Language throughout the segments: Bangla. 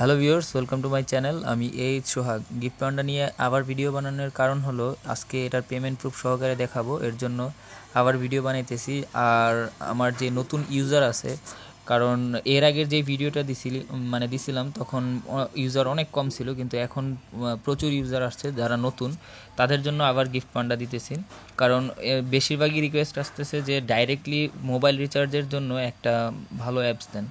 Hello viewers, welcome to my channel. আমি সোহাগ। গিফট পান্ডা নিয়ে আবার ভিডিও বানানোর কারণ হলো আজকে এটার পেমেন্ট প্রুফ সহকারে দেখাবো, এর জন্য আবার ভিডিও বানাইতেছি। আর আমার যে নতুন ইউজার আছে, কারণ এর আগের যে ভিডিওটা দিছিলাম তখন ইউজার অনেক কম ছিল, কিন্তু এখন প্রচুর ইউজার আসছে যারা নতুন, তাদের জন্য আবার গিফট পান্ডা দিতেছি। কারণ বেশিরভাগই রিকোয়েস্ট আসতেছে যে ডাইরেক্টলি মোবাইল রিচার্জের জন্য একটা ভালো অ্যাপস দেন।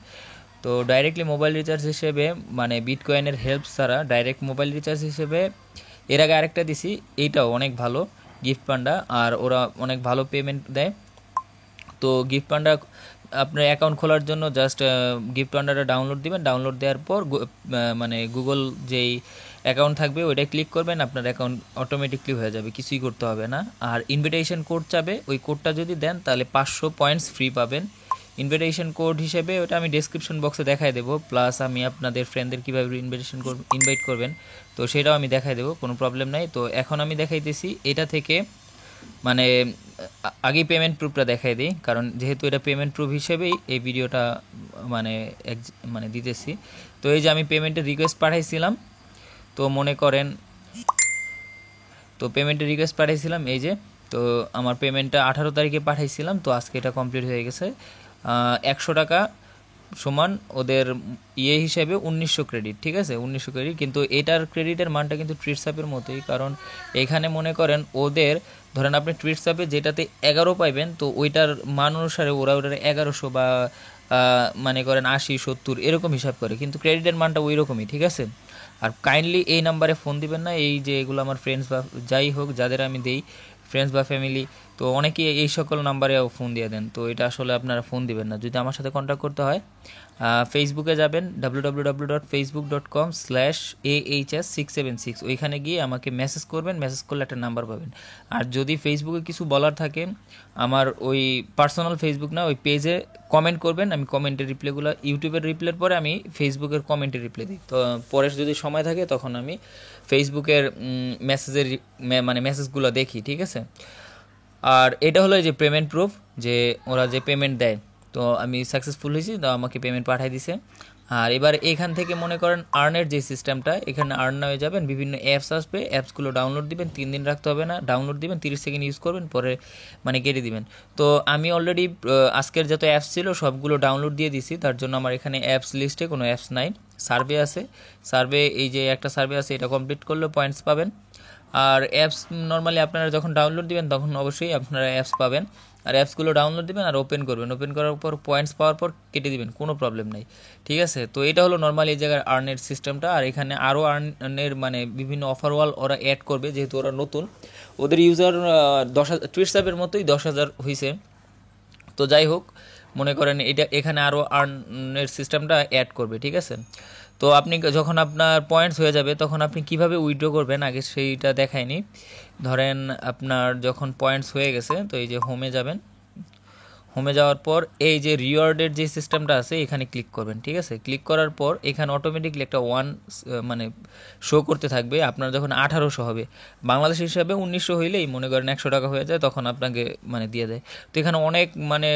তো ডাইরেক্টলি মোবাইল রিচার্জ হিসেবে মানে বিটকয়েনের হেল্প ছাড়া ডাইরেক্ট মোবাইল রিচার্জ হিসেবে এর আগে আরেকটা দিছি, এইটাও অনেক ভালো গিফট পান্ডা, আর ওরা অনেক ভালো পেমেন্ট দেয়। তো গিফট পান্ডা আপনার অ্যাকাউন্ট খোলার জন্য জাস্ট গিফট পান্ডাটা ডাউনলোড দিবেন। ডাউনলোড দেওয়ার পর মানে গুগল যেই অ্যাকাউন্ট থাকবে ওইটাই ক্লিক করবেন, আপনার অ্যাকাউন্ট অটোমেটিকলি হয়ে যাবে, কিছুই করতে হবে না। আর ইনভিটেশন কোড চাবে, ওই কোডটা যদি দেন তাহলে 500 পয়েন্টস ফ্রি পাবেন ইনভিটেশন কোড হিসেবে। ওটা আমি ডেসক্রিপশন বক্সে দেখাই দেবো, প্লাস আমি আপনাদের ফ্রেন্ডদের কীভাবে ইনভাইট করবেন তো সেটাও আমি দেখাই দেবো, কোনো প্রবলেম নাই। তো এখন আমি দেখাইতেছি এটা থেকে, মানে আগেই পেমেন্ট প্রুফটা দেখাই দিই, কারণ যেহেতু এটা পেমেন্ট প্রুফ হিসেবেই এই ভিডিওটা মানে মানে দিতেছি। তো এই যে আমি পেমেন্টের রিকোয়েস্ট পাঠাইছিলাম, তো মনে করেন তো পেমেন্টের রিকোয়েস্ট পাঠাইছিলাম এই যে, তো আমার পেমেন্টটা 18 তারিখে পাঠাইছিলাম, তো আজকে এটা কমপ্লিট হয়ে গেছে। 100 টাকা সমান ওদের হিসেবে 1900 ক্রেডিট, ঠিক আছে, 1900 ক্রেডিট। কিন্তু এটার ক্রেডিটের মানটা কিন্তু ট্রিটসঅ্যাপের মতোই, কারণ এখানে মনে করেন ওদের ধরেন আপনি ট্রিটসঅ্যাপে যেটাতে 11 পাইবেন, তো ওইটার মান অনুসারে ওরা ওটার 1100 বা মনে করেন 80-70 এরকম হিসাব করে, কিন্তু ক্রেডিটের মানটা ওই রকমই, ঠিক আছে। আর কাইন্ডলি এই নাম্বারে ফোন দিবেন না, এই যে এগুলো আমার ফ্রেন্ডস বা যাই হোক যাদের আমি দেই, ফ্রেন্ডস বা ফ্যামিলি, তো অনেকেই এই সকল নাম্বারে ফোন দিয়ে দেন, তো এটা আসলে আপনারা ফোন দিবেন না। যদি আমার সাথে কন্ট্যাক্ট করতে হয় ফেসবুকে যাবেন www.facebook.com/ahs676, ওইখানে গিয়ে আমাকে মেসেজ করবেন, মেসেজ করলে একটা নাম্বার পাবেন। আর যদি ফেসবুকে কিছু বলার থাকে, আমার ওই পার্সোনাল ফেসবুক না, ওই পেজে কমেন্ট করবেন, আমি কমেন্টের রিপ্লাইগুলো ইউটিউবের রিপ্লাইয়ের পরে আমি ফেসবুকের কমেন্টের রিপ্লাই দিই। তো পরে যদি সময় থাকে তখন আমি ফেসবুকের মেসেজের মানে মেসেজগুলো দেখি, ঠিক আছে। আর এটা হলো যে পেমেন্ট প্রুফ, যে ওরা যে পেমেন্ট দেয়, তো আমি সাকসেসফুল হয়েছি, তো আমাকে পেমেন্ট পাঠিয়ে দিছে। আর এবার এখান থেকে মনে করেন আর্নের যে সিস্টেমটা, এখানে আর্ন হয়ে যাবেন, বিভিন্ন অ্যাপস আসবে, অ্যাপসগুলো ডাউনলোড দিবেন, 3 দিন রাখতে হবে না, ডাউনলোড দিবেন, 30 সেকেন্ড ইউজ করবেন, পরে মানে কেটে দিবেন। তো আমি অলরেডি আজকের যত অ্যাপস ছিল সবগুলো ডাউনলোড দিয়ে দিছি, তার জন্য আমার এখানে অ্যাপস লিস্টে কোনো অ্যাপস নাই। সার্ভে আছে, সার্ভে এই যে একটা সার্ভে আছে, এটা কমপ্লিট করলে পয়েন্টস পাবেন। আর অ্যাপস নর্মালি আপনারা যখন ডাউনলোড দিবেন তখন অবশ্যই আপনারা অ্যাপস পাবেন, আর অ্যাপসগুলো ডাউনলোড দিবেন আর ওপেন করবেন, ওপেন করার পর পয়েন্টস পাওয়ার পর কেটে দিবেন, কোনো প্রবলেম নাই, ঠিক আছে। তো এটা হলো নর্মালি এই জায়গার আর্নের সিস্টেমটা। আর এখানে আরও আর্নের মানে বিভিন্ন অফারওয়াল ওরা অ্যাড করবে, যেহেতু ওরা নতুন, ওদের ইউজার 10,000 টুইটসঅ্যাপের মতোই 10,000 হয়েছে। তো যাই হোক, মনে করেন এটা এখানে আরও আর্নের সিস্টেমটা অ্যাড করবে, ঠিক আছে। তো আপনি যখন আপনার পয়েন্টস হয়ে যাবে তখন আপনি কিভাবে উইথড্র করবেন আগে সেইটা দেখায়নি। ধরেন আপনার যখন পয়েন্টস হয়ে গেছে, তো এই যে হোমে যাবেন, হোমে যাওয়ার পর এই যে রিওয়ার্ডের যে সিস্টেমটা আছে এখানে ক্লিক করবেন, ঠিক আছে। ক্লিক করার পর এখানে অটোমেটিকলি একটা মানে শো করতে থাকবে। আপনার যখন 1800 হবে, বাংলাদেশ হিসাবে 1900 হইলেই মনে করেন 100 টাকা হয়ে যায়, তখন আপনাকে মানে দিয়ে দেয়। তো এখানে অনেক মানে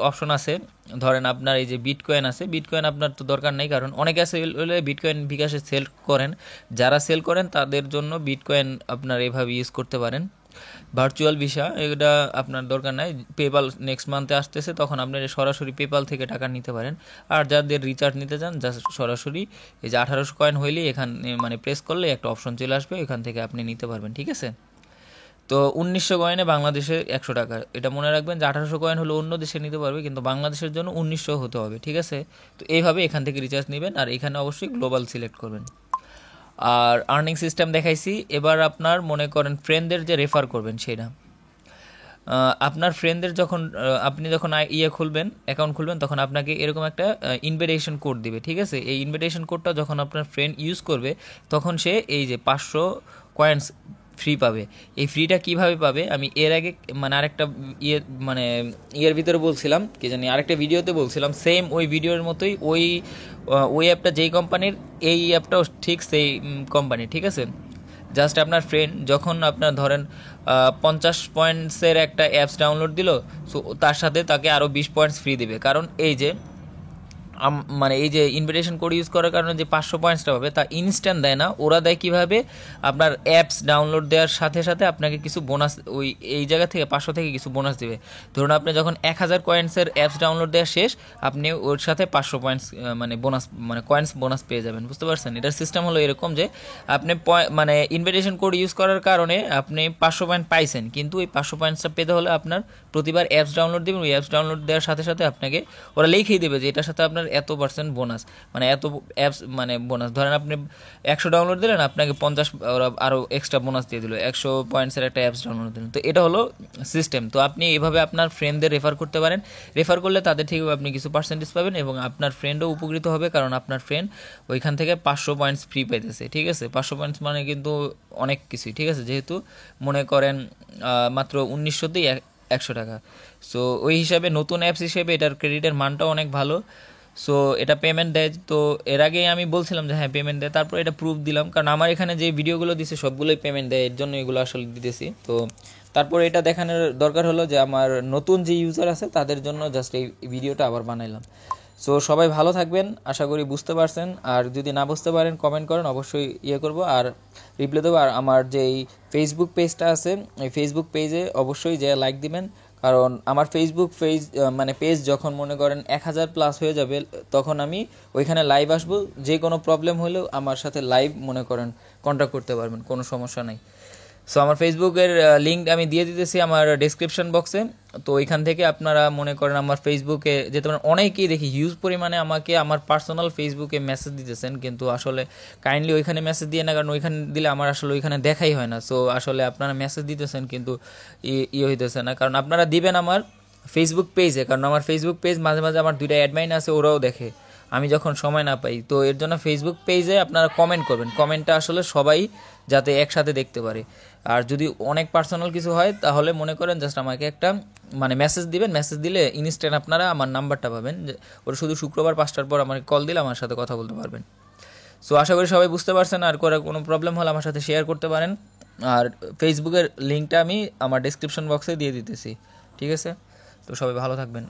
অপশন আছে। ধরেন আপনার এই যে বিটকয়েন আছে, বিটকয়েন আপনার তো দরকার নেই, কারণ অনেকে আছে হলে বিটকয়েন বিকাশে সেল করেন, যারা সেল করেন তাদের জন্য বিটকয়েন আপনার এভাবে ইউজ করতে পারেন। ভার্চুয়াল ভিসা এটা আপনার দরকার নাই, পেপাল নেক্সট মান্থে আসতেছে, তখন আপনি সরাসরি পেপাল থেকে টাকা নিতে পারেন। আর যাদের রিচার্জ নিতে চান, যা সরাসরি এই যে 1800 কয়েন হইলেই এখানে মানে প্রেস করলে একটা অপশন চলে আসবে, এখান থেকে আপনি নিতে পারবেন, ঠিক আছে। তো 1900 কয়েনে বাংলাদেশে 100 টাকা, এটা মনে রাখবেন যে 1800 কয়েন হলে অন্য দেশে নিতে পারবে, কিন্তু বাংলাদেশের জন্য 1900 হতে হবে, ঠিক আছে। তো এইভাবে এখান থেকে রিচার্জ নেবেন, আর এখানে অবশ্যই গ্লোবাল সিলেক্ট করবেন। আর আর্নিং সিস্টেম দেখাইছি, এবার আপনার মনে করেন ফ্রেন্ডদের যে রেফার করবেন সেটা, আপনার ফ্রেন্ডদের যখন আপনি যখন খুলবেন, অ্যাকাউন্ট খুলবেন, তখন আপনাকে এরকম একটা ইনভিটেশন কোড দিবে, ঠিক আছে। এই ইনভিটেশন কোডটা যখন আপনার ফ্রেন্ড ইউজ করবে তখন সে এই যে 500 কয়েন্স ফ্রি পাবে। এই ফ্রিটা কিভাবে পাবে আমি এর আগে মানে আরেকটা মানে ইয়ের ভিতরে বলছিলাম, কি জানি আরেকটা ভিডিওতে বলছিলাম, সেম ওই ভিডিওর মতোই ওই অ্যাপটা যেই কোম্পানির, এই অ্যাপটাও ঠিক সেই কোম্পানি, ঠিক আছে। জাস্ট আপনার ফ্রেন্ড যখন আপনার ধরেন 50 পয়েন্টসের একটা অ্যাপস ডাউনলোড দিল, সো তার সাথে তাকে আরও 20 পয়েন্টস ফ্রি দিবে, কারণ এই যে মানে এই যে ইনভিটেশন কোড ইউজ করার কারণে যে 500 পয়েন্টসটা পাবে তা ইনস্ট্যান্ট দেয় না, ওরা দেয় কীভাবে, আপনার অ্যাপস ডাউনলোড দেওয়ার সাথে সাথে আপনাকে কিছু বোনাস, ওই এই জায়গা থেকে 500 থেকে কিছু বোনাস দেবে। ধরুন আপনি যখন 1000 কয়েন্সের অ্যাপস ডাউনলোড দেওয়া শেষ, আপনি ওর সাথে 500 পয়েন্টস মানে বোনাস, মানে কয়েন্স বোনাস পেয়ে যাবেন, বুঝতে পারছেন? এটার সিস্টেম হলো এরকম যে আপনি মানে ইনভিটেশন কোড ইউজ করার কারণে আপনি 500 পয়েন্ট পাইছেন, কিন্তু ওই 500 পয়েন্টসটা পেতে হলে আপনার প্রতিবার অ্যাপস ডাউনলোড দেবেন, ওই অ্যাপস ডাউনলোড দেওয়ার সাথে সাথে আপনাকে ওরা লিখেই দেবে যে এটার সাথে আপনার এত% বোনাস, মানে এত অ্যাপস মানে বোনাস। ধরেন আপনি 100 ডাউনলোড দিলেন, আপনাকে 50 ওরা আরও এক্সট্রা বোনাস দিয়ে দিল, 100 পয়েন্টসের একটা অ্যাপস ডাউনলোড দিলেন। তো এটা হলো সিস্টেম। তো আপনি এভাবে আপনার ফ্রেন্ডদের রেফার করতে পারেন, রেফার করলে তাদের থেকেও আপনি কিছু পার্সেন্টেজ পাবেন এবং আপনার ফ্রেন্ডও উপকৃত হবে, কারণ আপনার ফ্রেন্ড ওইখান থেকে 500 পয়েন্টস ফ্রি পাইতেছে, ঠিক আছে? 500 পয়েন্টস মানে কিন্তু অনেক কিছুই, ঠিক আছে? যেহেতু মনে করেন মাত্র 1900তেই 100 টাকা। সো ওই হিসাবে নতুন অ্যাপস হিসেবে এটার ক্রেডিটের মানটাও অনেক ভালো। সো এটা পেমেন্ট দেয়, তো এর আগে আমি বলছিলাম যে হ্যাঁ পেমেন্ট দেয়, তারপর এটা প্রুফ দিলাম, কারণ আমার এখানে যে ভিডিওগুলো দিছে সবগুলোই পেমেন্ট দেয়, এর জন্য এগুলো আসলে দিতেছি। তো তারপর এটা দেখানোর দরকার হলো যে আমার নতুন যে ইউজার আছে তাদের জন্য জাস্ট এই ভিডিওটা আবার বানাইলাম। সো সবাই ভালো থাকবেন, আশা করি বুঝতে পারছেন। আর যদি না বুঝতে পারেন কমেন্ট করেন, অবশ্যই করব আর রিপ্লাই দেবো। আর আমার যেই ফেসবুক পেজটা আছে, এই ফেসবুক পেজে অবশ্যই যে লাইক দিবেন, কারণ আমার ফেসবুক মানে পেজ যখন মনে করেন 1000+ হয়ে যাবে, তখন আমি ওইখানে লাইভ আসবো। যে কোনো প্রবলেম হলেও আমার সাথে লাইভ মনে করেন কন্ট্যাক্ট করতে পারবেন, কোনো সমস্যা নাই। সো আমার ফেসবুকের লিঙ্ক আমি দিয়ে দিতেছি আমার ডেসক্রিপশন বক্সে। তো ওইখান থেকে আপনারা মনে করেন আমার ফেসবুকে যেতে পারেন। অনেকেই দেখি হিউজ পরিমাণে আমাকে আমার পার্সোনাল ফেসবুকে মেসেজ দিতেছেন, কিন্তু আসলে কাইন্ডলি ওইখানে মেসেজ দিয়ে না, কারণ ওইখানে দিলে আমার আসলে ওইখানে দেখাই হয় না। সো আসলে আপনারা মেসেজ দিতেছেন কিন্তু হইতেছে না, কারণ আপনারা দিবেন আমার ফেসবুক পেজে, কারণ আমার ফেসবুক পেজ মাঝে মাঝে আমার 2টা অ্যাডমাইন আছে, ওরাও দেখে আমি যখন সময় না পাই। তো এর জন্য ফেসবুক পেজে আপনারা কমেন্ট করবেন, কমেন্টটা আসলে সবাই যাতে একসাথে দেখতে পারে। আর যদি অনেক পার্সোনাল কিছু হয় তাহলে মনে করেন জাস্ট আমাকে একটা মানে মেসেজ দিবেন, মেসেজ দিলে ইনস্ট্যান্ট আপনারা আমার নাম্বারটা পাবেন, ওটা শুধু শুক্রবার 5টার পর আমাকে কল দিলে আমার সাথে কথা বলতে পারবেন। সো আশা করি সবাই বুঝতে পারছেন, আর কোনো প্রবলেম হলে আমার সাথে শেয়ার করতে পারেন। আর ফেসবুকের লিঙ্কটা আমি আমার ডেসক্রিপশন বক্সে দিয়ে দিতেছি, ঠিক আছে? তো সবাই ভালো থাকবেন।